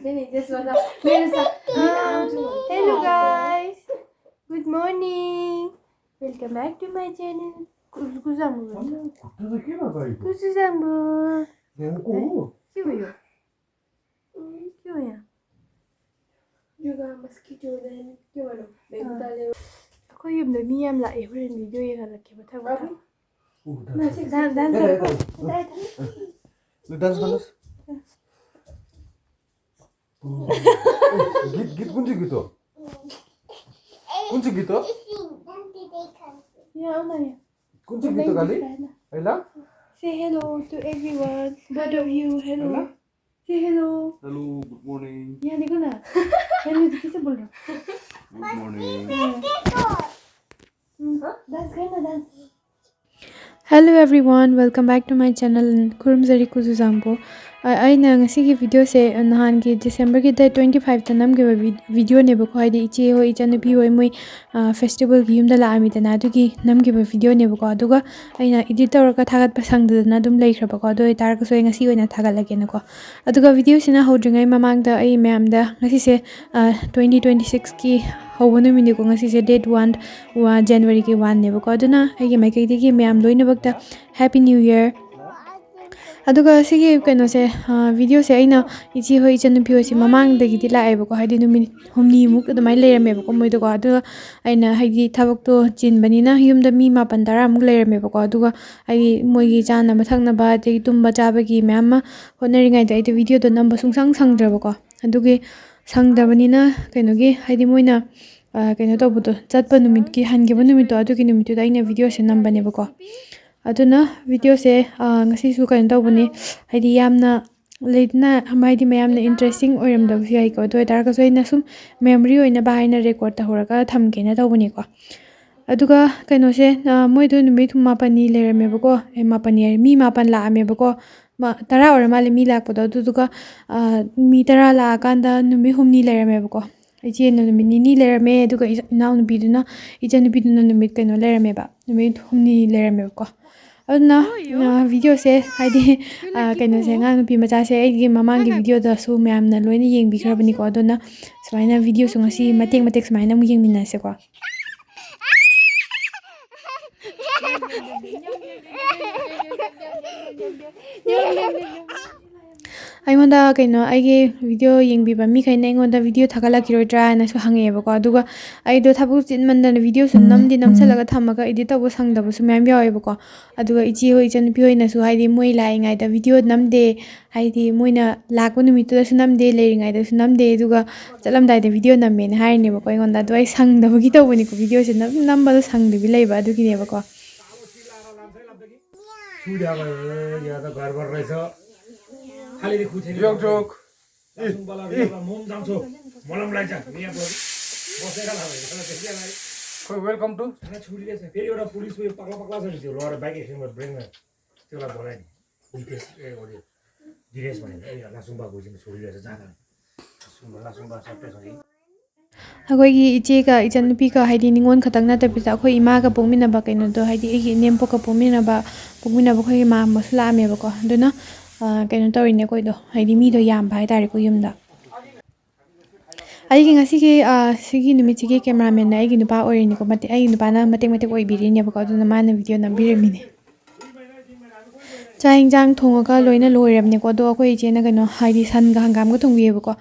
Hello guys, good morning. Welcome back to my channel. Kuzambu. क्यों है? juga mosquito dan gimana? Aku yum da miyam la every video yang ala ke bata bata. Masih dan balas. Git kunci gitu. Kunci gitu? Ya, Oma ya. Kunci gitu kali? Ayla? Say hello to everyone. Both of you, hello. Say hello. Hello, good morning. Ya, देखो ना. Hello किसे बोल रहा? Good morning. Dance करना dance. Hello everyone, welcome back to my channel. Kurumzari Kuzuzambo. aina ngasi video se nahan ki December ki 25 ta nam ki video ne ba ko ide iche ho icha nupi hoi moi festival gi yumda la ami ta na du ki nam ki video ne ba ko aduga aina editor ka thagat pa sang da na dum lai khra ba ko do tar ka so ngasi oina thagat la gen ko aduga video sina hodringai mamang da ai ma'am da ngasi se 2026 ki hobonu mini ko ngasi se date 1 January ki 1 ne ba ko aduna ai gi mai kai gi ma'am loina bakta happy new year aduga sigi keno se video se aina ichi hoi chanupi hoi se mamang dagi di lae ba ko haidi numi humni muk adumai leirame ba ko moi do ko aduga aina haidi thabak to chin bani na yum da mi ma pandara muk leirame ba ko aduga ai moi gi chana mathakna ba te tumba chaba gi ma'am honari ngai da video do namba sungsang sangdra ba ko adugi sangdabani na keno gi haidi moina keno to buto chatpa numit ki hange ba numit to adugi numit to aina video se namba ne ba ko aduna video se ngasi su kan tawbani haidi yamna leidna hamaidi mayamna interesting oiram da vi ai ko do tar ka soina sum memory oina ba haina record ta horaka thamke na tawbani ko aduga kaino se moi do numi thuma pani lerame ba ko e mapani mi mapan la ame ba ko tara ora male mi lak podo duga mi tara la kanda numi humni lerame ba ko ichi no numi ni lerame duga inaw nubi duna ija nubi duna numi kaino lerame ba numi humni lerame ba ko aduna video se haidi kaino se ngang nupi macha se ai mamang gi video da su ma'am na loina yeng bi khrabani ko aduna smaina video su ngasi matek matek smaina mu yeng minna se ko aingona kaino aigi video yengbiba mi khaina aingona video thagala kirodra na su hange ba ko aduga aido thabu chin mandana video su namdi namsalaga thamaga edit tabu sangdabu su ma'am yawe ba ko aduga ichi hoi chan pi hoina su haidi moi lai ngai da video namde haidi moina lakbo numit da su namde leri ngai da su namde aduga chalamdai da video namme na haine ba ko aingona do ai sangdabu gi tawbani ko video se namba da sangdebi leiba adugi ne ba ko खाली खुथे joke joke लासुङ बला मोम जाउँछो मलम लाग्छ यहाँ बसेका ला त्यसलाई खै welcome to खाना छुरीले छ फेरि एउटा पुलिस उयो पक्ला पक्ला छ त्यो लहर बाइक एक्सिडेन्ट ब्रेकमा त्यसलाई बोलाए नि दिनेश ए ओले दिनेश भनेर ए लासुङ बाको चाहिँ छुरीले छ जागा लासुङ बा सबै छ नि अखोई इचे का इचन नुपी का हाइदी निंगोन खतंग ना तपिता अखोई इमा का पोमिना बा कइनो दो हाइदी एगी नेमपो का पोमिना बा खोई मा मसला आमे बको दुना कइनो तोरिने कोइ दो हाइदी मी दो याम भाइ तारे को युमदा आइगी ngasi ki sigi numit ki cameraman na aigi nupa orini ko mate aigi nupa na mate mate oi biri ne bako duna mana video na biremine chaing jang thonga loina loiramne ko do ko ije na kano haidi san ga hangam ga thongbi bako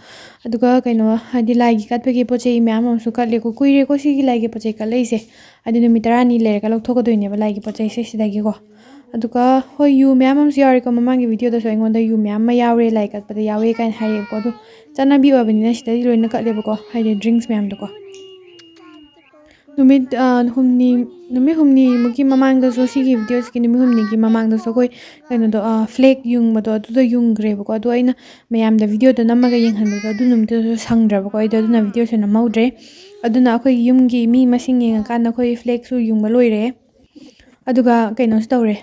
aduga kano haidi lagi katpe ki poche imam am su katle ko kuire ko sigi lagi poche ka leise adi numit rani le ka lok thoko doine ba lagi poche se sidagi ko aduga hoi yu ma'am am yari ko mamang gi video da so ingon da yu ma'am ma yaure like at pada yawe kan haire ko do chana bi obani na sidai loina ka le ko haide drinks ma'am do ko numit humni muki mamang da so sigi videos ki numit humni ki mamang da so koi kaino do flag yung ma do do yung gre ko do aina mayam da video do namaga yeng han do du numit so sangdra ko do na video se na maudre aduna akhoi yum gi mi masing yeng kan na khoi flag su yung ma loire aduga kaino store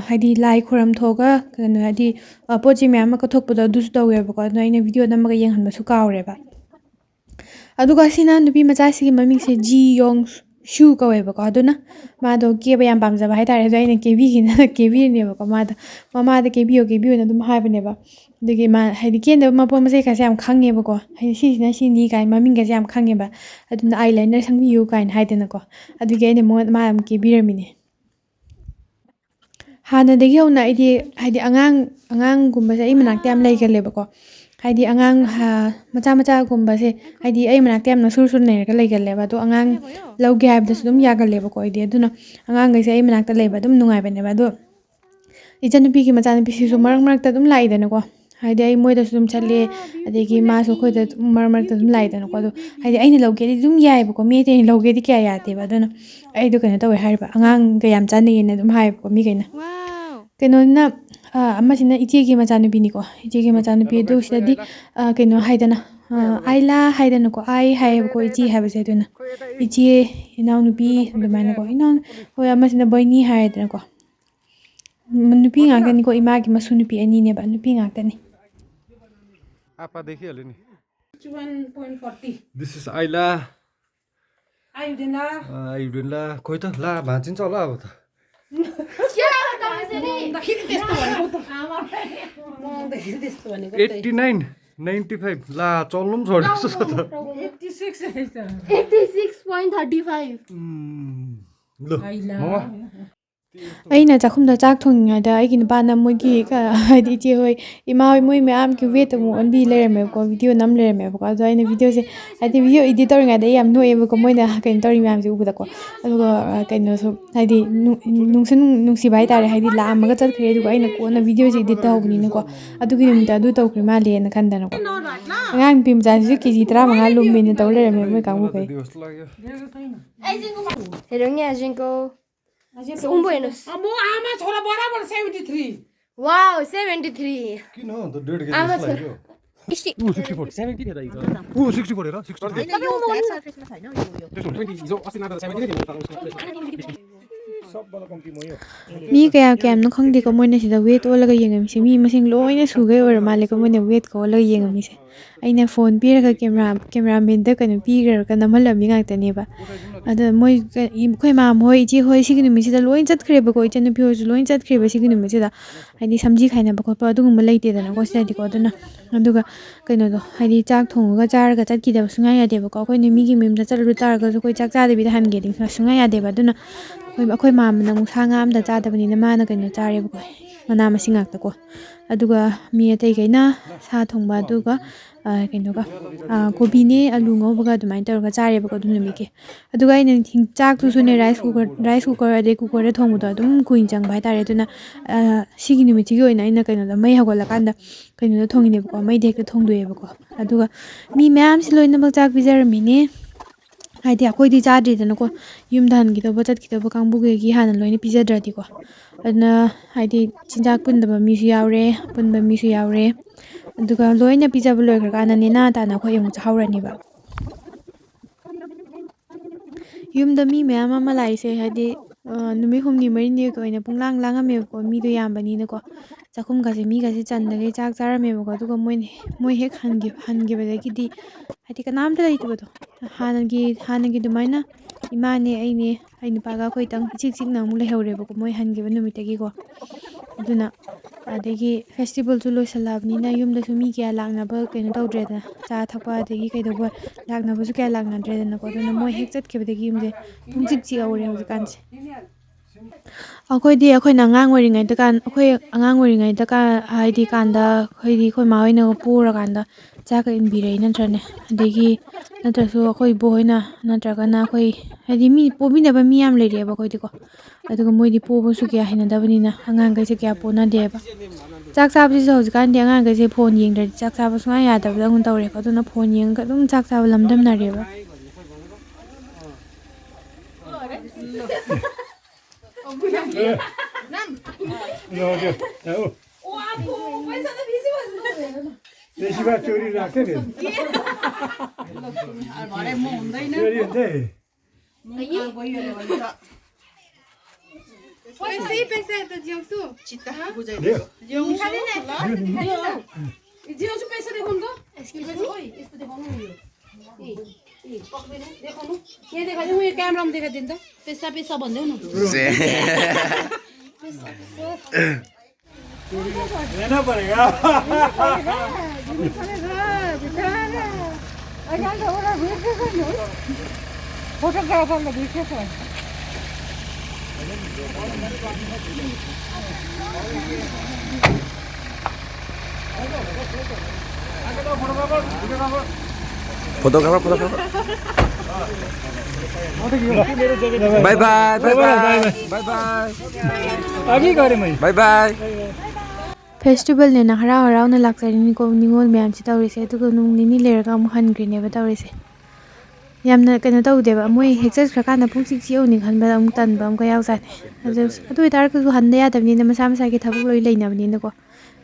haidi lai khoram thoga kaino haidi pochi ma'am ka thokpo da du su tawe ba ko na ina video namaga yeng han ba su kaure ba aduga sina nupi macha sigi maming se ji yong ꯁꯨ ꯀꯧꯋꯦꯕꯀꯣ ꯑꯗꯨꯅ ꯃꯥꯗꯣ ꯀꯦꯕ ꯌꯥꯝ ꯄꯥꯝꯖꯕ ꯍꯥꯏꯇꯥꯔꯦ ꯑꯗꯣ ꯑꯩꯅ ꯀꯦꯕꯤꯒꯦꯅ ꯀꯦꯕꯤꯔꯤꯅꯦꯕꯀꯣ ꯃꯃꯥꯗ ꯀꯦꯕꯤꯌꯣ ꯀꯦꯕꯤꯌꯣꯅ ꯑꯗꯨꯝ ꯍꯥꯏꯕꯅꯦꯕ ꯑꯗꯨꯒꯤ ꯃꯥ ꯍꯥꯏꯗꯤ ꯀꯦꯟꯗꯕ ꯃꯄꯣꯠ ꯃꯆꯩ ꯀꯥꯁꯦ ꯌꯥꯝ ꯈꯪꯉꯦꯕꯀꯣ ꯍꯥꯏꯗꯤ ꯁꯤꯁꯤꯅ ꯁꯤꯅꯤ ꯀꯥꯏꯅ ꯃꯃꯤꯡꯒꯁꯦ ꯌꯥꯝ ꯈꯪꯉꯦꯕ ꯑꯗꯨꯅ ꯑꯥꯏ ꯂꯥꯏꯅꯔ ꯁꯪꯕꯤꯌꯨ ꯀꯥꯏꯅ ꯍꯥꯏꯗꯅꯀꯣ ꯑꯗꯨꯒꯤ ꯑꯩꯅ ꯃꯥ ꯑꯗꯨꯝ ꯀꯦꯕꯤꯔꯝꯃꯤꯅꯦ ꯍꯥꯟꯅꯗꯒꯤ ꯍꯧꯅ ꯑꯩꯗꯤ ꯍꯥꯏꯗꯤ ꯑꯉꯥꯡꯒꯨꯝꯕꯁꯦ ꯑꯩ ꯃꯅꯥꯛꯇ ꯌꯥꯝ ꯂꯩꯒꯜꯂꯦꯕꯀꯣ ꯍꯥꯏꯗꯤ ꯑꯉꯥꯡ ꯃꯆꯥꯒꯨꯝꯕꯁꯦ ꯍꯥꯏꯗꯤ ꯑꯩ ꯃꯅꯥꯛꯇ ꯌꯥꯝꯅ ꯁꯨꯔ ꯅꯩꯔꯒ ꯂꯩꯒꯜꯂꯦꯕ ꯑꯗꯣ ꯑꯉꯥꯡ ꯂꯧꯒꯦ ꯍꯥꯏꯕꯗꯁꯨ ꯑꯗꯨꯝ ꯌꯥꯒꯜꯂꯦꯕꯀꯣ ꯑꯩꯗꯤ ꯑꯗꯨꯅ ꯑꯉꯥꯡꯈꯩꯁꯦ ꯑꯩ ꯃꯅꯥꯛꯇ ꯂꯩꯕ ꯑꯗꯨꯝ ꯅꯨꯡꯉꯥꯏꯕꯅꯦꯕ ꯑꯗꯣ ꯏꯆꯟꯅꯨꯄꯤꯒꯤ ꯃꯆꯥꯅꯨꯄꯤꯁꯤꯁꯨ ꯃꯔꯛ ꯃꯔꯛꯇ ꯑꯗꯨꯝ ꯂꯥꯛꯏꯗꯅꯀꯣ ꯍꯥꯏꯗꯤ ꯑꯩ ꯃꯣꯏꯗꯁꯨ ꯑꯗꯨꯝ ꯆꯠꯂꯦ ꯑꯗꯒꯤ ꯃꯥꯁꯨ ꯑꯩꯈꯣꯏꯗ ꯃꯔꯛ ꯃꯔꯛꯇ ꯑꯗꯨꯝ ꯂꯥꯛꯏꯗꯅꯀꯣ ꯑꯗꯣ ꯍꯥꯏꯗꯤ ꯑꯩꯅ ꯂꯧꯒꯦꯗꯤ ꯑꯗꯨꯝ ꯌꯥꯏꯑꯕꯀꯣ ꯃꯤ ꯑꯇꯩꯅ ꯂꯧꯒꯦꯗꯤ ꯀꯌꯥ ꯌꯥꯗꯦꯕ ꯑꯗꯨꯅ ꯑꯩꯗꯣ ꯀꯩꯅꯣ ꯇꯧꯋꯦ ꯍꯥꯏꯔꯤꯕ ꯑꯉꯥꯡꯒ ꯌꯥꯝ ꯆꯥꯅꯩꯌꯦꯅ ꯑꯗꯨꯝ ꯍꯥꯏꯌꯦꯕꯀꯣ ꯃꯤꯈꯩꯅ ꯀꯩꯅꯣꯅꯤꯅ ꯑꯃꯁꯤꯅ ꯏꯆꯦꯒꯤ ꯃꯆꯥꯅꯨꯄꯤꯅꯤꯀꯣ ꯏꯆꯦꯒꯤ ꯃꯆꯥꯅꯨꯄꯤ ꯑꯗꯨ ꯁꯤꯗꯗꯤ ꯀꯩꯅꯣ ꯍꯥꯏꯗꯅ ꯑꯥꯏꯂꯥ ꯍꯥꯏꯗꯅꯀꯣ ꯑꯥꯏ ꯍꯥꯏꯌꯦꯕꯀꯣ ꯏꯆꯦ ꯍꯥꯏꯕꯁꯦ ꯑꯗꯨꯅ ꯏꯆꯦ ꯏꯅꯥꯎꯅꯨꯄꯤ ꯑꯗꯨꯃꯥꯏꯅꯀꯣ ꯍꯣꯏ ꯑꯃꯁꯤꯅ ꯕꯣꯏꯅꯤ ꯍꯥꯏꯔꯦꯗꯅꯀꯣ ꯅꯨꯄꯤ ꯉꯥꯛꯇꯅꯤꯀꯣ ꯏꯃꯥꯒꯤ ꯃꯁꯨ ꯅꯨꯄꯤ ꯑꯅꯤꯅꯦꯕ ꯅꯨꯄꯤ ꯉꯥꯛꯇꯅꯤ आपा देखिहाल्यो नि 1.40 दिस इज आइला आइयुडेन ला खोइ त ला भाँचिन्छ होला अब त 89 95 ला चल्नु पनि छोडेको छ त 86.35 ल ममा ꯑꯩꯅ ꯆꯥꯛꯈꯨꯝꯗ ꯆꯥꯛ ꯊꯣꯡꯉꯤꯉꯩꯗ ꯑꯩꯒꯤ ꯅꯨꯄꯥꯅ ꯃꯣꯏꯒꯤ ꯍꯥꯏꯗꯤ ꯏꯆꯦ ꯍꯣꯏ ꯏꯃꯥ ꯍꯣꯏ ꯃꯣꯏ ꯃꯌꯥꯝꯒꯤ ꯋꯦꯠ ꯑꯃꯨꯛ ꯑꯣꯟꯕꯤ ꯂꯩꯔꯝꯃꯦꯕꯀꯣ ꯚꯤꯗꯤꯑꯣ ꯅꯝ ꯂꯩꯔꯝꯃꯦꯕꯀꯣ ꯑꯗꯣ ꯑꯩꯅ ꯚꯤꯗꯤꯑꯣꯁꯦ ꯍꯥꯏꯗꯤ ꯚꯤꯗꯤꯑꯣ ꯏꯗꯤꯠ ꯇꯧꯔꯤꯉꯩꯗ ꯑꯩ ꯌꯥꯝ ꯅꯣꯛꯑꯦꯕꯀꯣ ꯃꯣꯏꯅ ꯀꯩꯅꯣ ꯇꯧꯔꯤ ꯃꯌꯥꯝꯁꯦ ꯎꯕꯗꯀꯣ ꯑꯗꯨꯒ ꯀꯩꯅꯣꯁꯨ ꯍꯥꯏꯗꯤ ꯅꯨꯡꯁꯨ ꯅꯨꯡꯁꯤꯕ ꯍꯥꯏꯇꯥꯔꯦ ꯍꯥꯏꯗꯤ ꯂꯥꯛꯑꯝꯃꯒ ꯆꯠꯈ꯭ꯔꯦ ꯑꯗꯨꯒ ꯑꯩꯅ ꯀꯣꯟꯅ ꯚꯤꯗꯤꯑꯣꯁꯦ ꯏꯗꯤꯠ ꯇꯧꯍꯧꯕꯅꯤꯅꯀꯣ ꯑꯗꯨꯒꯤ ꯅꯨꯃꯤꯠꯇ ꯑꯗꯨ ꯇꯧꯈ꯭ꯔꯦ ꯃꯥꯜꯂꯦꯅ ꯈꯟꯗꯅꯀꯣ ꯑꯉꯥꯡ ꯅꯨꯄꯤ ꯃꯆꯥꯁꯤꯁꯨ ꯀꯦꯖꯤ 15 ꯂꯨꯝꯃꯦꯅ ꯇꯧ ꯂꯩꯔꯝꯃꯦ ꯃꯣꯏ ꯀꯥꯡꯕꯨꯈꯩ हेरौँ अजिङको उँभो हेर्नुहोस् म आमा छोरा बराबर 73 वाउ 73 किन हो त 1.5 केजी जस्तो लाग्यो 60 70 थियो त हिजो 60 पढेर 60 हिजो अस्ति नाता 70 थियो सबभन्दा कम्ती म यो ꯃꯤ ꯀꯌꯥꯝꯅꯣ ꯈꯪꯗꯦꯀꯣ ꯃꯣꯏꯅ ꯁꯤꯗ ꯋꯦꯠ ꯑꯣꯜꯂꯒ ꯌꯦꯡꯉꯝꯃꯤꯁꯦ ꯃꯤ ꯃꯁꯤꯡ ꯂꯣꯏꯅ ꯁꯨꯒꯩ ꯑꯣꯏꯔ ꯃꯥꯜꯂꯦꯀꯣ ꯃꯣꯏꯅ ꯋꯦꯠꯀ ꯑꯣꯜꯂꯒ ꯌꯦꯡꯉꯝꯃꯤꯁꯦ ꯑꯩꯅ ꯐꯣꯟ ꯄꯤꯔꯒ ꯀꯦꯃꯦꯔꯥꯃꯦꯟꯗ ꯀꯩꯅꯣ ꯄꯤꯈ꯭ꯔꯒ ꯅꯝꯍꯜꯂꯝꯃꯤ ꯉꯥꯛꯇꯅꯦꯕ ꯑꯗ ꯃꯣꯏ ꯑꯩꯈꯣꯏ ꯃꯥꯝ ꯍꯣꯏ ꯏꯆꯦ ꯍꯣꯏ ꯁꯤꯒꯤ ꯅꯨꯃꯤꯠꯁꯤꯗ ꯂꯣꯏ ꯆꯠꯈ꯭ꯔꯦꯕꯀꯣ ꯏꯆꯟꯅꯨꯄꯤ ꯍꯣꯏꯁꯨ ꯂꯣꯏ ꯆꯠꯈ꯭ꯔꯦꯕ ꯁꯤꯒꯤ ꯅꯨꯃꯤꯠꯁꯤꯗ ꯍꯥꯏꯗꯤ ꯁꯝꯖꯤ ꯈꯥꯏꯅꯕ ꯈꯣꯠꯄ ꯑꯗꯨꯒꯨꯝꯕ ꯂꯩꯇꯦꯗꯅꯀꯣ ꯁꯤꯗꯗꯤꯀோ ꯑꯗꯨꯅ ꯑꯗꯨꯒ ꯀꯩꯅꯣꯗꯣ ꯍꯥꯏꯗꯤ ꯆꯥꯛ ꯊꯣꯡꯉꯒ ꯆꯥꯔꯒ ꯆꯠꯈꯤꯗꯕ ꯁꯨꯡꯌꯥ ꯌꯥꯗꯦꯕꯀꯣ ꯑꯩꯈꯣꯏꯅ ꯃꯤꯒꯤ ꯃꯌꯨꯝꯗ ꯆꯠꯂꯨ ꯇꯥꯔꯒꯁꯨ ꯑꯩꯈꯣꯏ ꯆꯥꯛ ꯆꯥꯗꯕꯤꯗ ꯍꯟꯒꯦꯗꯤ ꯁꯨꯡꯌꯥ ꯌꯥꯗꯦꯕ ꯑꯗꯨꯅ ꯑꯩꯈꯣꯏ ꯃꯥꯝꯃꯅ ꯑꯃꯨꯛ ꯁꯥ ꯉꯥ ꯑꯝꯇ ꯆꯥꯗꯕꯅꯤꯅ ꯃꯥꯅ ꯀꯩꯅꯣ ꯆꯥꯔꯦꯕꯀꯣ ꯃꯅꯥ ꯃꯁꯤꯡ ꯉꯥꯛꯇꯀꯣ ꯑꯗꯨꯒ ꯃꯤ ꯑꯇꯩꯈꯩꯅ ꯁꯥ ꯊꯣꯡꯕ ꯑꯗꯨꯒ ꯀꯩꯅꯣꯒ ꯀꯣꯕꯤꯅꯦ ꯑꯂꯨ ꯉꯧꯕꯒ ꯑꯗꯨꯃꯥꯏꯅ ꯇꯧꯔꯒ ꯆꯥꯔꯦꯕꯀꯣ ꯑꯗꯨ ꯅꯨꯃꯤꯠꯀꯤ ꯑꯗꯨꯒ ꯑꯩꯅ ꯆꯥꯛꯇꯨꯁꯨꯅꯦ ꯔꯥꯏꯁ ꯀꯨꯀꯔ ꯑꯗꯩ ꯀꯨꯀꯔꯗ ꯊꯣꯡꯕꯗꯣ ꯑꯗꯨꯝ ꯀꯨꯏꯅ ꯆꯪꯕ ꯍꯥꯏꯇꯥꯔꯦ ꯑꯗꯨꯅ ꯁꯤꯒꯤ ꯅꯨꯃꯤꯠꯁꯤꯒꯤ ꯑꯣꯏꯅ ꯑꯩꯅ ꯀꯩꯅꯣꯗ ꯃꯩ ꯍꯧꯒꯠꯂꯀꯥꯟꯗ ꯀꯩꯅꯣꯗ ꯊꯣꯡꯉꯤꯅꯦꯕꯀꯣ ꯃꯩꯗ ꯍꯦꯛꯇ ꯊꯣꯡꯗꯣꯛꯑꯦꯕꯀꯣ ꯑꯗꯨꯒ ꯃꯤ ꯃꯌꯥꯝꯁꯤ ꯂꯣꯏꯅꯃꯛ ꯆꯥꯛ ꯄꯤꯖꯔꯝꯃꯤꯅꯦ ꯍꯥꯏꯗꯤ ꯑꯩꯈꯣꯏꯗꯤ ꯆꯥꯗ꯭ꯔꯤꯗꯅꯀꯣ ꯌꯨꯝꯗ ꯍꯟꯈꯤꯗꯧꯕ ꯆꯠꯈꯤꯗꯧꯕ ꯀꯥꯡꯕꯨꯈꯩꯒꯤ ꯍꯥꯟꯅ ꯂꯣꯏꯅ ꯄꯤꯖꯗ꯭ꯔꯗꯤꯀꯣ ꯑꯗꯨꯅ ꯍꯥꯏꯗꯤ ꯆꯤꯟꯖꯥꯛ ꯄꯨꯟꯗꯕ ꯃꯤꯁꯨ ꯌꯥꯎꯔꯦ ꯄꯨꯟꯕ ꯃꯤꯁꯨ ꯌꯥꯎꯔꯦ ꯑꯗꯨꯒ ꯂꯣꯏꯅ ꯄꯤꯖꯕ ꯂꯣꯏꯈ꯭ꯔꯀꯥꯟꯗ ꯅꯦꯅꯥ ꯇꯥꯅ ꯑꯩꯈꯣꯏ ꯑꯃꯨꯛ ꯆꯥꯍꯧꯔꯅꯤꯕ ꯌꯨꯝꯗ ꯃꯤ ꯃꯌꯥꯝ ꯑꯃ ꯂꯥꯛꯏꯁꯦ ꯍꯥꯏꯗꯤ ꯅꯨꯃꯤꯠ 6-4ꯅꯤꯒꯤ ꯑꯣꯏꯅ ꯄꯨꯡꯂꯥꯡ ꯂꯥꯡꯉꯝꯃꯦꯕꯀꯣ ꯃꯤꯗꯣ ꯌꯥꯝꯕꯅꯤꯅꯀꯣ ꯆꯥꯛꯈꯨꯝꯒꯁꯦ ꯃꯤꯒꯁꯦ ꯆꯟꯗꯒꯩ ꯆꯥꯛ ꯆꯥꯔꯝꯃꯦꯕꯀꯣ ꯑꯗꯨꯒ ꯃꯣꯏ ꯍꯦꯛ ꯍꯟꯈꯤꯕꯗꯒꯤꯗꯤ ꯍꯥꯏꯗꯤ ꯀꯅꯥꯝꯇ ꯂꯩꯇꯕꯗꯣ ꯍꯥꯟꯅꯒꯤ ꯑꯗꯨꯃꯥꯏꯅ ꯏꯃꯥꯅꯦ ꯑꯩꯅꯦ ꯑꯩ ꯅꯨꯄꯥꯒ ꯑꯩꯈꯣꯏꯇꯪ ꯏꯆꯤꯛ ꯆꯤꯛꯅ ꯑꯃꯨꯛ ꯂꯩꯍꯧꯔꯦꯕꯀꯣ ꯃꯣꯏ ꯍꯟꯈꯤꯕ ꯅꯨꯃꯤꯠꯇꯒꯤꯀꯣ ꯑꯗꯨꯅ ꯑꯗꯒꯤ ꯐꯦꯁꯇꯤꯚꯦꯜꯁꯨ ꯂꯣꯏꯁꯜꯂꯛꯑꯕꯅꯤꯅ ꯌꯨꯝꯗꯁꯨ ꯃꯤ ꯀꯌꯥ ꯂꯥꯛꯅꯕ ꯀꯩꯅꯣ ꯇꯧꯗ꯭ꯔꯦꯗꯅ ꯆꯥ ꯊꯛꯄ ꯑꯗꯒꯤ ꯀꯩꯗꯧꯕ ꯂꯥꯛꯅꯕꯁꯨ ꯀꯌꯥ ꯂꯥꯛꯅꯗ꯭ꯔꯦꯗꯅꯀꯣ ꯑꯗꯨꯅ ꯃꯣꯏ ꯍꯦꯛ ꯆꯠꯈꯤꯕꯗꯒꯤ ꯌꯨꯝꯁꯦ ꯄꯨꯡꯆꯤꯛ ꯆꯤꯛꯍꯧꯔꯦ ꯍꯧꯖꯤꯛꯀꯥꯟꯁꯦ ꯑꯩꯈꯣꯏꯅ ꯑꯉꯥꯡ ꯑꯣꯏꯔꯤꯉꯩꯗ ꯍꯥꯏꯗꯤ ꯑꯩꯈꯣꯏ ꯃꯥ ꯍꯣꯏꯅ ꯄꯣꯔꯀꯥꯟꯗ ꯆꯥꯛꯀ ꯏꯟꯕꯤꯔꯛꯏ ꯅꯠꯇ꯭ꯔꯅꯦ ꯑꯗꯒꯤ ꯅꯠꯇ꯭ꯔꯁꯨ ꯑꯩꯈꯣꯏ ꯏꯕꯣꯛ ꯍꯣꯏꯅ ꯅꯠꯇ꯭ꯔꯒꯅ ꯑꯩꯈꯣꯏ ꯍꯥꯏꯗꯤ ꯄꯣꯕꯤꯅꯕ ꯃꯤ ꯌꯥꯝ ꯂꯩꯔꯛꯑꯦꯕ ꯑꯩꯈꯣꯏꯗꯤꯀꯣ ꯑꯗꯨꯒ ꯃꯣꯏꯗꯤ ꯄꯣꯕꯁꯨ kaya ꯍꯩꯅꯗꯕꯅꯤꯅ ꯑꯉꯥꯡꯈꯩꯁꯦ kaya ꯄꯣꯅꯗꯦꯕ ꯆꯥꯛ ꯆꯥꯕꯁꯤꯁꯨ ꯍꯧꯖꯤꯛꯀꯥꯟꯗꯤ ꯑꯉꯥꯡꯈꯩꯁꯦ ꯐꯣꯟ ꯌꯦꯡꯗ꯭ꯔꯗꯤ ꯆꯥꯛ ꯆꯥꯕ ꯁꯨꯡꯌꯥ ꯌꯥꯗꯕꯗꯧꯅ ꯇꯧꯔꯦꯀꯣ ꯑꯗꯨꯅ ꯐꯣꯟ ꯌꯦꯡꯉꯒ ꯑꯗꯨꯝ ꯆꯥꯛ ꯆꯥꯕ ꯂꯝꯗꯝꯅꯔꯦꯕ देशीमा चोरी राख्छ नि चोरी हुन्छ है पैसा त जिउँछु चित्ता बुझाइदियो जिउँछु जिउँछु पैसा देखाउनु त यस्तो देखाउनु यो पक्दैन देखाउनु यहाँ देखा दे मैं कैमरा में देखा दिन तो पैसा पैसा बंदे हो ना लेना पड़ेगा फोटोग्राफर में वीडियो कर photographer bye bye bye bye bye bye आगे करे मैं बाय बाय फेस्टिवल ने ना हरा हराव ना लाक्सरी को निंगोल मैम से तौरीसे अदुगो नुंग निनी लेरगा अमु हनग्रिनेबा तौरीसे यामना कनो तौदेबा मोय हेक्सस खकाना पुंगसिक सिओनि खनबा अमु तनबा अमु कयाव जाने अदु तारकसु हनदे यादबनि न मसा मसा के थबुक लोय लेनाबनि न को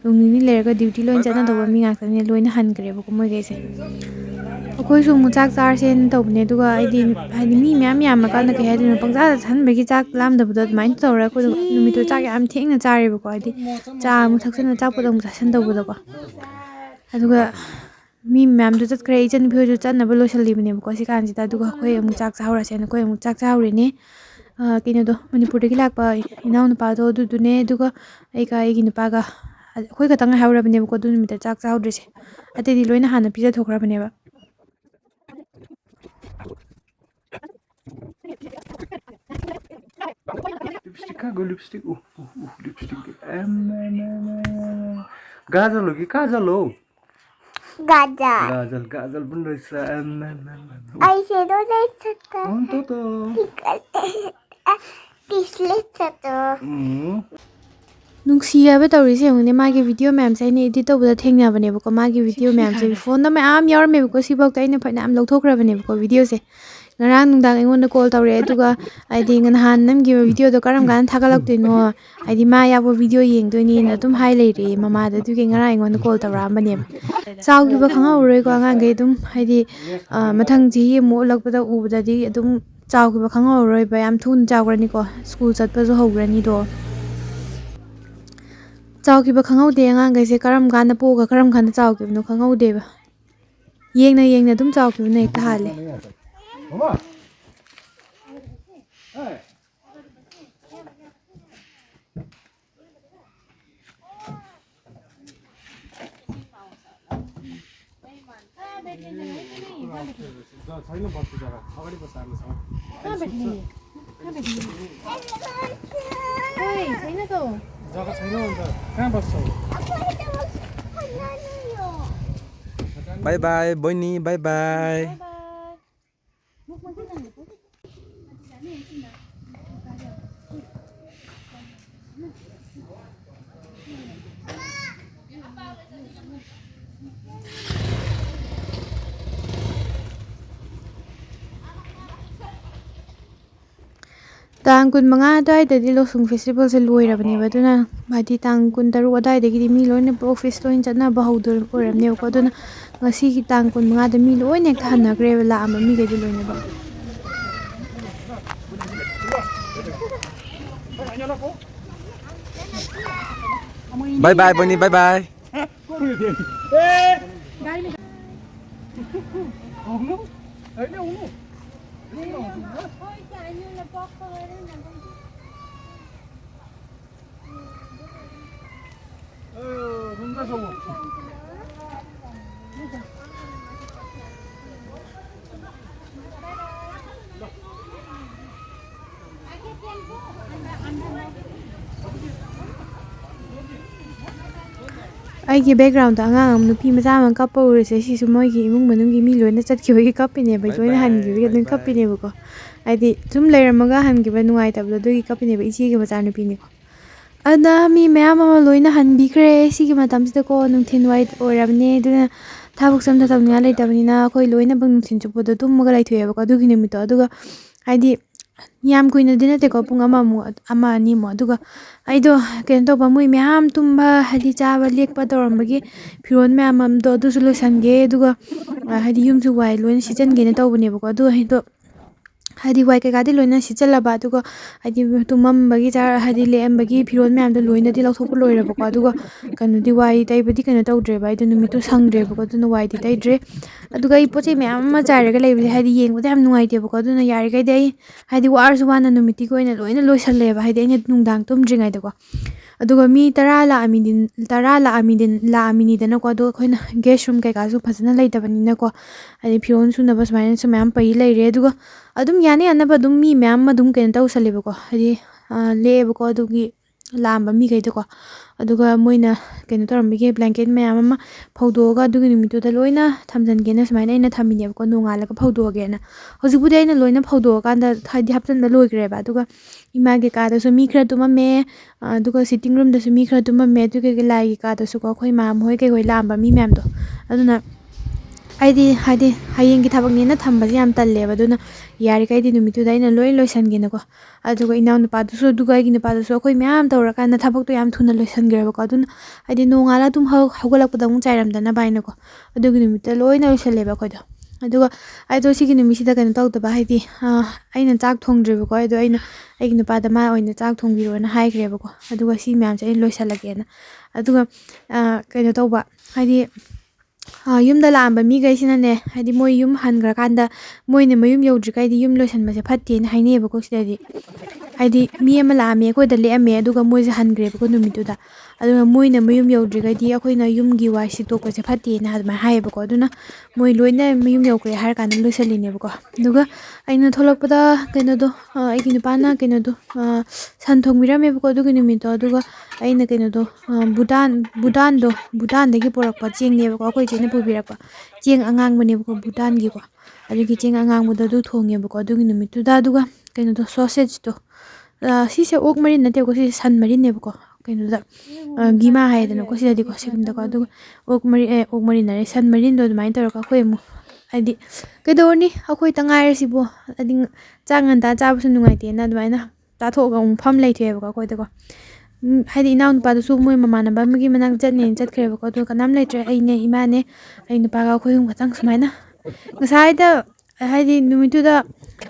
नुंग निनी लेरगा ड्यूटी लोइन चना दबा मी गाक्तने लोइना हनग्रेबा को मोय गेसे अखोइसु मु चाक चारसेन तौबने दुगा आइदि हाइदि मी म्याम याम काना के हाइदि पंगजा हनबेगी चाक लामदबदो माइन तौरा को नुमितो चाक याम थेंगना चारेबा को आइदि चा मु थक्सना चाक पदम जासन तौबदो को अदुगा मी मैम जो चत करे इचन भियो जो चन्नबो लोसलिबने को सि कानजिदा दुगा खोय अमु चाक चाहरासेन खोय अमु चाक चाहरेने किनो दो मणिपुरदगी लाकपा इनाउ नुपादो दुदुने दुगा आइका आइगी नुपागा खोय खतंग हावरबने को दु नुमिता चाक चाहद्रेसे अतेदि लोइना हाना पिजा थोखराबनेबा लिपस्टिक लिपस्टिक गाजल हो कि काजल हो गाजल गाजल पनि रहेछ नुंगसियाबे तौरीसे होंगे मागी वीडियो मैम से ने एडिट तौबदा थेंगनाबनेबको मागी वीडियो मैम से फोन द मैम यारमेबको सिबक्ता आइने फनाम लौथोखराबनेबको वीडियो से ngarang nungdang ingon call tawre aduga aidi ngan nam gi video do karam gan thagalak tino aidi ma ya bo video yeng do ni na tum hai leire mama da du ge ngarang ingon call tawra mane chaw gi ba khanga uroi ko ngang ge dum aidi mathang ji mo lak da u da di dum chaw gi ba khanga uroi ba yam thun chaw grani ko school chat pa zo hograni do chaw gi ba khanga de ngang ge se karam gan na po ga karam khan chaw gi no khanga de ba yeng na dum chaw gi na ta hale Mama. Hey. छैन बस्नु जग्गा अगाडि बस्छ हामीसँग कहाँ भेट्ने छैन त जग्गा छैन अन्त कहाँ बस्छौ बाय बाय बहिनी bye bye Tang kun manga dai da di losung festival se loirabane ba duna badi tang kun taru adai da gi mi loine pro office loin chatna ba haudur oramne ko duna ngasi gi tang kun manga da mi loine thana gre la am mi ge di loine ba bye bye बहिनी bye bye aigi background ta angang nupi macha man kappa urese sisu moi gi imung manung gi mi loina chatkiba gi kapine ba loina han gi gi dun kapine ba ko aidi sum leiramaga han gi ba nuai tablo du gi kapine ba ichi gi macha nupi ni ko ada mi mayam ama loina han bi kre si gi matam sida ko nung thin wai oramne duna thabuk sam tha tamnya lai tabni na koi loina bang nung thin chupo do tum maga lai thuya ba ko du gi ni mi to aduga aidi yam kuina dina te ko pung ama ni mo aduga aido ken to ba mui myam tumba hadi chaba lekpa dorambagi phiron myam am do du solution ge aduga hadi yum ju wai loin season ge ne to bune ba ko aduga hido ꯍꯥꯏꯗꯤ ꯋꯥꯏ ꯀꯩꯀꯥꯗꯤ ꯂꯣꯏꯅ ꯁꯤꯠꯆꯜꯂꯕ ꯑꯗꯨꯒ ꯍꯥꯏꯗꯤ ꯇꯨꯝꯃꯝꯕꯒꯤ ꯍꯥꯏꯗꯤ ꯂꯦꯛꯑꯝꯕꯒꯤ ꯐꯤꯔꯣꯜ ꯃꯌꯥꯝꯗꯣ ꯂꯣꯏꯅꯗꯤ ꯂꯧꯊꯣꯛꯄ ꯂꯣꯏꯔꯕꯀꯣ ꯑꯗꯨꯒ ꯀꯩꯅꯣꯗꯤ ꯋꯥꯏ ꯇꯩꯕꯗꯤ ꯀꯩꯅꯣ ꯇꯧꯗ꯭ꯔꯦꯕ ꯑꯩꯗꯣ ꯅꯨꯃꯤꯠꯇꯣ ꯁꯪꯗ꯭ꯔꯦꯕꯀꯣ ꯑꯗꯨꯅ ꯋꯥꯏꯗꯤ ꯇꯩꯗ꯭ꯔꯦ ꯑꯗꯨꯒ ꯑꯩ ꯄꯣꯠ ꯆꯩ ꯃꯌꯥꯝ ꯑꯃ ꯆꯥꯏꯔꯒ ꯂꯩꯕꯁꯦ ꯍꯥꯏꯗꯤ ꯌꯦꯡꯕꯗ ꯌꯥꯝ ꯅꯨꯡꯉꯥꯏꯇꯦꯕꯀꯣ ꯑꯗꯨꯅ ꯌꯥꯔꯤꯈꯩꯗꯤ ꯑꯩ ꯍꯥꯏꯗꯤ ꯋꯥꯔꯁꯨ ꯋꯥꯅ ꯅꯨꯃꯤꯠꯇꯤꯒꯤ ꯑꯣꯏꯅ ꯂꯣꯏꯅ ꯂꯣꯏꯁꯜꯂꯦꯕ ꯍꯥꯏꯗꯤ ꯑꯩꯅ ꯅꯨꯡꯗꯥꯡ ꯇꯨꯝꯗ꯭ꯔꯤꯉꯩꯗꯀꯣ ꯑꯗꯨꯒ ꯃꯤ 10 ꯂꯥꯛꯑꯝꯃꯤꯅꯤꯗꯅꯀꯣ ꯑꯗꯣ ꯑꯩꯈꯣꯏꯅ ꯒꯦꯁ ꯔꯨꯝ ꯀꯩꯀꯥꯁꯨ ꯐꯖꯅ ꯂꯩꯇꯕꯅꯤꯅꯀꯣ ꯍꯥꯏꯗꯤ ꯐꯤꯔꯣꯜ ꯁꯨꯅꯕ ꯁꯨꯃꯥꯏꯅꯁꯨ ꯃꯌꯥꯝ ꯄꯩ ꯂꯩꯔꯦ ꯑꯗꯨꯒ ꯑꯗꯨꯝ ꯌꯥꯅ ꯌꯥꯅꯕ ꯑꯗꯨꯝ ꯃꯤ ꯃꯌꯥꯝ ꯑꯗꯨꯝ ꯀꯩꯅꯣ ꯇꯧꯁꯜꯂꯦꯕꯀꯣ ꯍꯥꯏꯗꯤ ꯂꯦꯛꯑꯦꯕꯀꯣ ꯑꯗꯨꯒꯤ ꯂꯥꯛꯑꯝꯕ ꯃꯤꯈꯩꯗꯣꯀꯣ ꯑꯗꯨꯒ ꯃꯣꯏꯅ ꯀꯩꯅꯣ ꯇꯧꯔꯝꯕꯒꯤ ꯕ꯭ꯂꯦꯡꯀꯦꯠ ꯃꯌꯥꯝ ꯑꯃ ꯐꯧꯗꯣꯛꯑꯒ ꯑꯗꯨꯒꯤ ꯅꯨꯃꯤꯠꯇꯨꯗ ꯂꯣꯏꯅ ꯊꯝꯖꯤꯟꯒꯦꯅ ꯁꯨꯃꯥꯏꯅ ꯑꯩꯅ ꯊꯝꯃꯤꯅꯦꯕꯀꯣ ꯅꯣꯡꯉꯥꯜꯂꯒ ꯐꯧꯗꯣꯛꯑꯒꯦꯅ ꯍꯧꯖꯤꯛꯄꯨꯗꯤ ꯑꯩꯅ ꯂꯣꯏꯅ ꯐꯧꯗꯣꯛꯑꯀꯥꯟꯗ ꯍꯥꯏꯗꯤ ꯍꯥꯞꯆꯤꯟꯕ ꯂꯣꯏꯈ꯭ꯔꯦꯕ ꯑꯗꯨꯒ ꯏꯃꯥꯒꯤ ꯀꯥꯗꯁꯨ ꯃꯤ ꯈꯔ ꯇꯨꯝꯃꯝꯃꯦ ꯑꯗꯨꯒ ꯁꯤꯇꯤꯡ ꯔꯨꯝꯗꯁꯨ ꯃꯤ ꯈꯔ ꯇꯨꯝꯃꯝꯃꯦ ꯑꯗꯨꯒ ꯂꯥꯏꯒꯤ ꯀꯥꯗꯁꯨꯀꯣ ꯑꯩꯈꯣꯏ ꯃꯥꯝ ꯍꯣꯏ ꯀꯩꯍꯣꯏ ꯂꯥꯛꯑꯝꯕ ꯃꯤ ꯃꯌꯥꯝꯗꯣ ꯑꯗꯨꯅ ꯑꯩꯗꯤ ꯍꯥꯏꯗꯤ ꯍꯌꯦꯡꯒꯤ ꯊꯕꯛꯅꯦꯅ ꯊꯝꯕꯁꯦ ꯌꯥꯝ ꯇꯜꯂꯦꯕ ꯑꯗꯨꯅ ꯌꯥꯔꯤꯈꯩꯗꯤ ꯅꯨꯃꯤꯠꯇꯨꯗ ꯑꯩꯅ ꯂꯣꯏ ꯂꯣꯏꯁꯟꯒꯦꯅꯀꯣ ꯑꯗꯨꯒ ꯏꯅꯥꯎꯅꯨꯄꯥꯗꯨꯁꯨ ꯑꯗꯨꯒ ꯑꯩꯒꯤ ꯅꯨꯄꯥꯗꯨꯁꯨ ꯑꯩꯈꯣꯏ ꯃꯌꯥꯝ ꯇꯧꯔꯀꯥꯟꯗ ꯊꯕꯛꯇꯣ ꯌꯥꯝ ꯊꯨꯅ ꯂꯣꯏꯁꯟꯈ꯭ꯔꯦꯕꯀꯣ ꯑꯗꯨꯅ ꯍꯥꯏꯗꯤ ꯅꯣꯡꯉꯥꯜꯂ ꯑꯗꯨꯝ ꯍꯧꯒꯠꯂꯛꯄꯗ ꯑꯃꯨꯛ ꯆꯥꯏꯔꯝꯗꯅꯕ ꯍꯥꯏꯅꯀꯣ ꯑꯗꯨꯒꯤ ꯅꯨꯃꯤꯠꯇ ꯂꯣꯏꯅ ꯂꯣꯏꯁꯜꯂꯦꯕ ꯑꯩꯈꯣꯏꯗꯣ ꯑꯗꯨꯒ ꯑꯩꯗꯣ ꯁꯤꯒꯤ ꯅꯨꯃꯤꯠꯁꯤꯗ ꯀꯩꯅꯣ ꯇꯧꯗꯕ ꯍꯥꯏꯗꯤ ꯑꯩꯅ ꯆꯥꯛ ꯊꯣꯡꯗ꯭ꯔꯦꯕꯀꯣ ꯑꯗꯣ ꯑꯩꯅ ꯑꯩꯒꯤ ꯅꯨꯄꯥꯗ ꯃꯥ ꯑꯣꯏꯅ ꯆꯥꯛ ꯊꯣꯡꯕꯤꯔꯣꯅ ꯍꯥꯏꯈ꯭ꯔꯦꯕꯀꯣ ꯑꯗꯨꯒ ꯁꯤ ꯃꯌꯥꯝꯁꯦ ꯑꯩꯅ ꯂꯣꯏꯁꯜꯂꯒꯦꯅ ꯑꯗꯨꯒ ꯀꯩꯅꯣ ꯇꯧꯕ ꯍꯥꯏꯗꯤ ꯌꯨꯝꯗ ꯂꯥꯛꯑꯝꯕ ꯃꯤꯈꯩꯁꯤꯅꯅꯦ ꯍꯥꯏꯗꯤ ꯃꯣꯏ ꯌꯨꯝ ꯍꯟꯈ꯭ꯔꯀꯥꯟꯗ ꯃꯣꯏꯅ ꯃꯌꯨꯝ ꯌꯧꯗ꯭ꯔꯤꯉꯩꯗꯤ ꯌꯨꯝ ꯂꯣꯏꯁꯟꯕꯁꯦ ꯐꯠꯇꯦꯅ ꯍꯥꯏꯅꯩꯌꯦꯕꯀꯣ ꯁꯤꯗꯗꯤ ꯍꯥꯏꯗꯤ ꯃꯤ ꯑꯃ ꯂꯥꯛꯑꯝꯃꯦ ꯑꯩꯈꯣꯏꯗ ꯂꯦꯛꯑꯝꯃꯦ ꯑꯗꯨꯒ ꯃꯣꯏꯁꯦ ꯍꯟꯈ꯭ꯔꯦꯕꯀꯣ ꯅꯨꯃꯤꯠꯇꯨꯗ ꯑꯗꯨꯒ ꯃꯣꯏꯅ ꯃꯌꯨꯝ ꯌꯧꯗ꯭ꯔꯤꯉꯩꯗꯤ ꯑꯩꯈꯣꯏꯅ ꯌꯨꯝꯒꯤ ꯋꯥꯏ ꯁꯤꯠꯇꯣꯛꯄꯁꯦ ꯐꯠꯇꯦꯅ ꯑꯗꯨꯃꯥꯏꯅ ꯍꯥꯏꯌꯦꯕꯀோ ꯑꯗꯨꯅ ꯃꯣꯏ ꯂꯣꯏꯅ ꯃꯌꯨꯝ ꯌꯧꯈ꯭ꯔꯦ ꯍꯥꯏꯔ ꯀꯥꯟꯗ ꯂꯣꯏꯁꯤꯜꯂꯤꯅꯦꯕꯀꯣ ꯑꯗꯨꯒ ꯑꯩꯅ ꯊꯣꯛꯂꯛꯄꯗ ꯀꯩꯅꯣꯗꯣ ꯑꯩꯒꯤ ꯅꯨꯄꯥꯅ ꯀꯩꯅꯣꯗꯣ ꯁꯟ ꯊꯣꯡꯕꯤꯔꯝꯃꯦꯕꯀꯣ ꯑꯗꯨꯒꯤ ꯅꯨꯃꯤꯠꯇꯣ ꯑꯗꯨꯒ ꯑꯩꯅ ꯀꯩꯅꯣꯗꯣ ꯚꯨꯇꯥꯟꯗꯒꯤ ꯄꯨꯔꯛꯄ ꯆꯦꯡꯅꯦꯕꯀꯣ ꯑꯩꯈꯣꯏ ꯏꯆꯦꯅ ꯄꯨꯕꯤꯔꯛꯄ ꯆꯦꯡ ꯑꯉꯥꯡꯕꯅꯦꯕꯀꯣ ꯚꯨꯇꯥꯟꯒꯤꯀꯣ ꯑꯗꯨꯒꯤ ꯆꯦꯡ ꯑꯉꯥꯡꯕꯗꯣ ꯑꯗꯨ ꯊꯣꯡꯉꯦꯕꯀꯣ ꯑꯗꯨꯒꯤ ꯅꯨꯃꯤꯠꯇꯨꯗ ꯑꯗꯨꯒ ꯀꯩꯅꯣꯗꯣ ꯁꯣꯁꯦꯖꯇꯣ ꯁꯤꯁꯦ ꯑꯣꯛ ꯃꯔꯤꯟ ꯅꯠꯇꯦꯕꯀꯣ ꯁꯤꯁꯦ ꯁꯟ ꯃꯔꯤꯟꯅꯦꯕꯀꯣ ꯀꯩꯅꯣꯗ ꯒꯤꯃꯥ ꯍꯥꯏꯗꯅꯀꯣ ꯁꯤꯗꯗꯤꯀꯣ ꯁꯤꯒꯨꯝꯗꯀꯣ ꯑꯗꯨꯒ ꯑꯣꯛ ꯃꯔꯤꯟ ꯍꯥꯏꯔꯦ ꯁꯟ ꯃꯔꯤꯟꯗꯣ ꯑꯗꯨꯃꯥꯏꯅ ꯇꯧꯔꯒ ꯑꯩꯈꯣꯏ ꯑꯃꯨꯛ ꯍꯥꯏꯗꯤ ꯀꯩꯗꯧꯔꯅꯤ ꯑꯩꯈꯣꯏꯇ ꯉꯥꯏꯔꯁꯤꯕꯣ ꯍꯥꯏꯗꯤ ꯆꯥꯛ ꯉꯟꯇꯥ ꯆꯥꯕꯁꯨ ꯅꯨꯡꯉꯥꯏꯇꯦꯅ ꯑꯗꯨꯃꯥꯏꯅ ꯆꯥꯊꯣꯛꯑꯒ ꯑꯃꯨꯛ ꯐꯝ ꯂꯩꯊꯣꯛꯑꯦꯕꯀꯣ ꯑꯩꯈꯣꯏꯗꯀꯣ ꯍꯥꯏꯗꯤ ꯏꯅꯥꯎꯅꯨꯄꯥꯗꯨꯁꯨ ꯃꯣꯏ ꯃꯃꯥꯟꯅꯕ ꯑꯃꯒꯤ ꯃꯅꯥꯛ ꯆꯠꯅꯦꯅ ꯆꯠꯈ꯭ꯔꯦꯕꯀꯣ ꯑꯗꯨꯒ ꯀꯅꯥꯝ ꯂꯩꯇ꯭ꯔꯦ ꯑꯩꯅꯦ ꯏꯃꯥꯅꯦ ꯑꯩ ꯅꯨꯄꯥꯒ ꯑꯩꯈꯣꯏ ꯑꯍꯨꯝ ꯈꯛꯇꯪ ꯁꯨꯃꯥꯏꯅ ꯉꯁꯥꯏꯗ ꯍꯥꯏꯗꯤ ꯅꯨꯃꯤꯠꯇꯨꯗ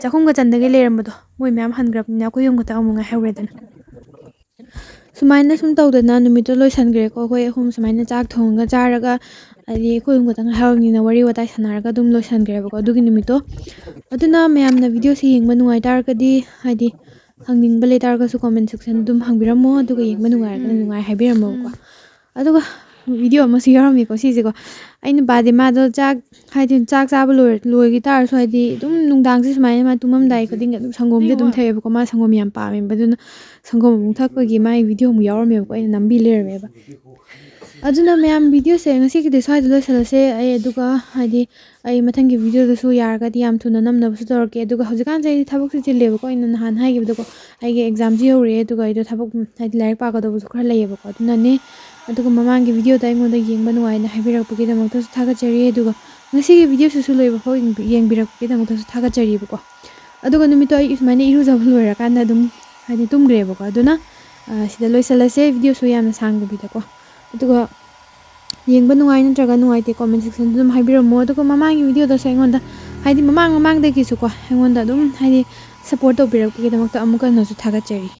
ꯆꯥꯛꯈꯨꯝꯒ ꯆꯟꯗꯒꯩ ꯂꯩꯔꯝꯕꯗꯣ ꯃꯣꯏ ꯃꯌꯥꯝ ꯍꯟꯈ꯭ꯔꯕꯅꯤꯅ ꯑꯩꯈꯣꯏ ꯑꯍꯨꯝ ꯈꯛꯇꯪ ꯑꯃꯨꯛ ꯉꯥꯏꯍꯧꯔꯦꯗꯅ ꯁꯨꯃꯥꯏꯅ ꯁꯨꯝ ꯇꯧꯗꯅ ꯅꯨꯃꯤꯠꯇꯣ ꯂꯣꯏꯁꯟꯈ꯭ꯔꯦꯀꯣ ꯑꯩꯈꯣꯏ ꯑꯍꯨꯝ ꯁꯨꯃꯥꯏꯅ ꯆꯥꯛ ꯊꯣꯡꯉꯒ ꯆꯥꯔꯒ ꯍꯥꯏꯗꯤ ꯑꯩꯈꯣꯏ ꯑꯍꯨꯝ ꯈꯛꯇꯪ ꯉꯥꯏꯍꯧꯔꯕꯅꯤꯅ ꯋꯥꯔꯤ ꯋꯥꯇꯥꯏ ꯁꯥꯟꯅꯔꯒ ꯑꯗꯨꯝ ꯂꯣꯏꯁꯟꯈ꯭ꯔꯦꯕꯀꯣ ꯑꯗꯨꯒꯤ ꯅꯨꯃꯤꯠꯇꯣ ꯑꯗꯨꯅ ꯃꯌꯥꯝꯅ ꯚꯤꯗꯤꯑꯣꯁꯤ ꯌꯦꯡꯕ ꯅꯨꯡꯉꯥꯏ ꯇꯥꯔꯒꯗꯤ ꯍꯥꯏꯗꯤ ꯍꯪꯅꯤꯡꯕ ꯂꯩ ꯇꯥꯔꯒꯁꯨ ꯀꯣꯃꯦꯟ ꯁꯦꯛꯁꯟ ꯑꯗꯨꯝ ꯍꯪꯕꯤꯔꯝꯃꯣ ꯑꯗꯨꯒ ꯌꯦꯡꯕ ꯅꯨꯡꯉꯥꯏꯔꯒꯅ ꯅꯨꯡꯉꯥꯏ ꯍꯥꯏꯕꯤꯔꯝꯃꯣꯀꯣ ꯑꯗꯨꯒ ꯚꯤꯗꯤꯑꯣ ꯑꯃꯁꯨ ꯌꯥꯎꯔꯝꯃꯤꯀꯣ ꯁꯤꯁꯦꯀꯣ ꯑꯩꯅ ꯄꯥꯗꯤ ꯃꯥꯗꯣ ꯍꯥꯏꯗꯤ ꯆꯥꯛ ꯆꯥꯕ ꯂꯣꯏꯈꯤ ꯇꯥꯔꯁꯨ ꯍꯥꯏꯗꯤ ꯑꯗꯨꯝ ꯅꯨꯡꯗꯥꯡꯁꯦ ꯁꯨꯃꯥꯏꯅ ꯃꯥ ꯇꯨꯝꯃꯝꯗꯥꯏ ꯈꯨꯗꯤꯡꯒꯤ ꯑꯗꯨꯝ ꯁꯪꯒꯣꯝꯁꯦ ꯑꯗꯨꯝ ꯊꯛꯑꯦꯕꯀꯣ ꯃꯥ ꯁꯪꯒꯣꯝ ꯌꯥꯝ ꯄꯥꯝꯃꯦꯕ ꯑꯗꯨꯅ ꯁꯪꯒꯣꯝ ꯑꯃꯨꯛ ꯊꯛꯄꯒꯤ ꯃꯥꯒꯤ ꯚꯤꯗꯤꯑꯣ ꯑꯃꯨꯛ ꯌꯥꯎꯔꯝꯃꯦꯕꯀꯣ ꯑꯩꯅ ꯅꯝꯕꯤ ꯂꯩꯔꯝꯃꯦꯕ ꯑꯗꯨꯅ ꯃꯌꯥꯝ ꯚꯤꯗꯤꯑꯣꯁꯦ ꯉꯁꯤꯒꯤꯗꯤ ꯁ꯭ꯋꯥꯏꯗ ꯂꯣꯏꯁꯤꯜꯂꯁꯦ ꯑꯩ ꯑꯗꯨꯒ ꯍꯥꯏꯗꯤ ꯑꯩ ꯃꯊꯪꯒꯤ ꯚꯤꯗꯤꯑꯣꯗꯁꯨ ꯌꯥꯔꯒꯗꯤ ꯌꯥꯝ ꯊꯨꯅ ꯅꯝꯅꯕꯁꯨ ꯇꯧꯔꯛꯀꯦ ꯑꯗꯨꯒ ꯍꯧꯖꯤꯛꯀꯥꯟꯁꯦ ꯑꯩꯗꯤ ꯊꯕꯛꯁꯨ ꯆꯤꯜꯂꯦꯕꯀꯣ ꯑꯩꯅ ꯅꯍꯥꯟ ꯍꯥꯏꯈꯤꯕꯗꯀꯣ ꯑꯩꯒꯤ ꯑꯦꯛꯖꯥꯝꯁꯨ ꯌꯧꯔꯛꯑꯦ ꯑꯗꯨꯒ ꯑꯩꯗꯣ ꯊꯕꯛ ꯍꯥꯏꯗꯤ ꯂꯥꯏꯔꯤꯛ ꯄꯥꯒꯗꯧꯕꯁꯨ ꯈꯔ ꯂꯩꯌꯦꯕꯀꯣ ꯑꯗꯨꯅꯅꯦ ꯑꯗꯨꯒ ꯃꯃꯥꯡꯒꯤ ꯚꯤꯗꯤꯑꯣꯗ ꯑꯩꯉꯣꯟꯗ ꯌꯦꯡꯕ ꯅꯨꯡꯉꯥꯏꯅ ꯍꯥꯏꯕꯤꯔꯛꯄꯒꯤꯗꯃꯛꯇꯁꯨ ꯊꯥꯒꯠꯆꯔꯤ ꯑꯗꯨꯒ ꯉꯁꯤꯒꯤ ꯚꯤꯗꯤꯑꯣꯁꯤꯁꯨ ꯂꯣꯏꯕ ꯐꯥꯎ ꯌꯦꯡꯕꯤꯔꯛꯄꯒꯤꯗꯃꯛꯇꯁꯨ ꯊꯥꯒꯠꯆꯔꯤꯕꯀꯣ ꯑꯗꯨꯒ ꯅꯨꯃꯤꯠꯇꯣ ꯑꯩ ꯁꯨꯃꯥꯏꯅ ꯏꯔꯨꯖꯕ ꯂꯣꯏꯔꯀꯥꯟꯗ ꯑꯗꯨꯝ ꯍꯥꯏꯗꯤ ꯇꯨꯝꯈ꯭ꯔꯦꯕꯀꯣ ꯑꯗꯨꯅ ꯁꯤꯗ ꯂꯣꯏꯁꯤꯜꯂꯁꯦ ꯚꯤꯗꯤꯑꯣꯁꯨ ꯌꯥꯝꯅ ꯁꯥꯡꯗꯕꯤꯗꯀꯣ ꯑꯗꯨꯒ ꯌꯦꯡꯕ ꯅꯨꯡꯉꯥꯏ ꯅꯠꯇ꯭ꯔꯒ ꯅꯨꯡꯉꯥꯏꯇꯦ ꯀꯣꯃꯦꯟ ꯁꯦꯛꯁꯟꯗ ꯑꯗꯨꯝ ꯍꯥꯏꯕꯤꯔꯝꯃꯣ ꯑꯗꯨꯒ ꯃꯃꯥꯡꯒꯤ ꯚꯤꯗꯤꯑꯣꯗꯁꯨ ꯑꯩꯉꯣꯟꯗ ꯍꯥꯏꯗꯤ ꯃꯃꯥꯡꯗꯒꯤꯁꯨꯀꯣ ꯑꯩꯉꯣꯟꯗ ꯑꯗꯨꯝ ꯍꯥꯏꯗꯤ ꯁꯞꯄꯣꯔꯠ ꯇꯧꯕꯤꯔꯛꯄꯒꯤꯗꯃꯛꯇ ꯑꯃꯨꯛꯀ ꯍꯟꯅꯁꯨ ꯊꯥꯒꯠꯆꯔꯤ